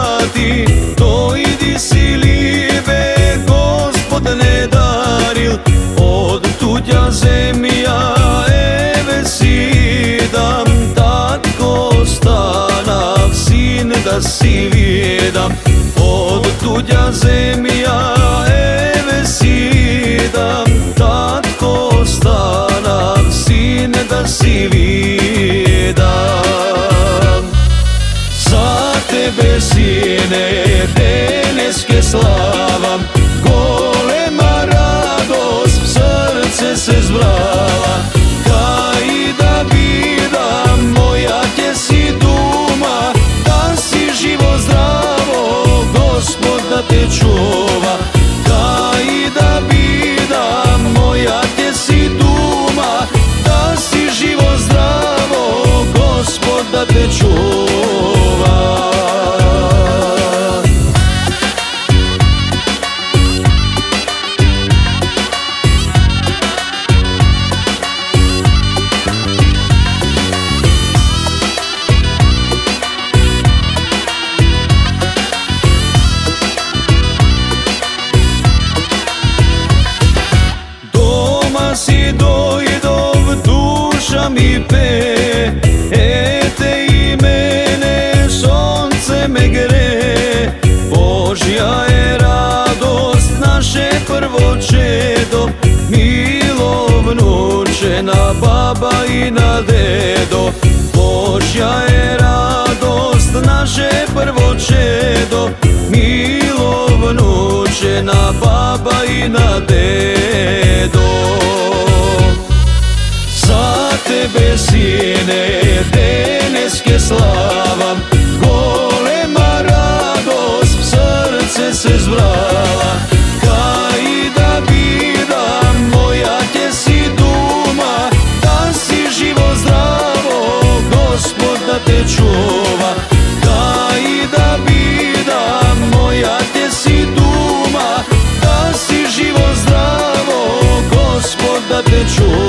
vrati, dojdi si libe, Gospod ne daril, od tuđa zemlja eve si dam, tatko stanav sin da si vidam, od tuđa zemlja eve si dam, tatko stanav sin da si vidam. Za tebe sine deneske slavam, golema radost srce se zbrala, kaj da bidam moja tje si duma, da si živo zdravo Gospod da te čuva, kaj da bidam moja tje si duma, da si živo zdravo Gospod da te čuva. Si dojdov, duša mi pe, ete i mene, sonce me gre. Božja je radost, naše prvo čedo, milo vnuče na baba i na dedo. Božja je radost, naše prvo čedo, milo vnuče na baba i na dedo. Tebe sine deneske slavam, golema radost srce se zbrala, kaj da bidam moja tje si duma, da si živo zdravo Gospod da te čuva, kaj da bidam moja tje si duma, da si živo zdravo Gospod da te čuva.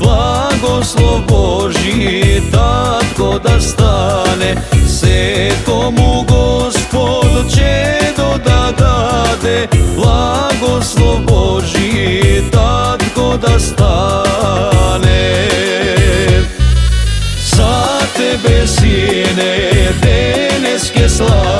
Blagoslov Božji tatko da stane, se komu Gospod čedo da dade. Blagoslov Božji tatko da stane. Za tebe sine deneske slave,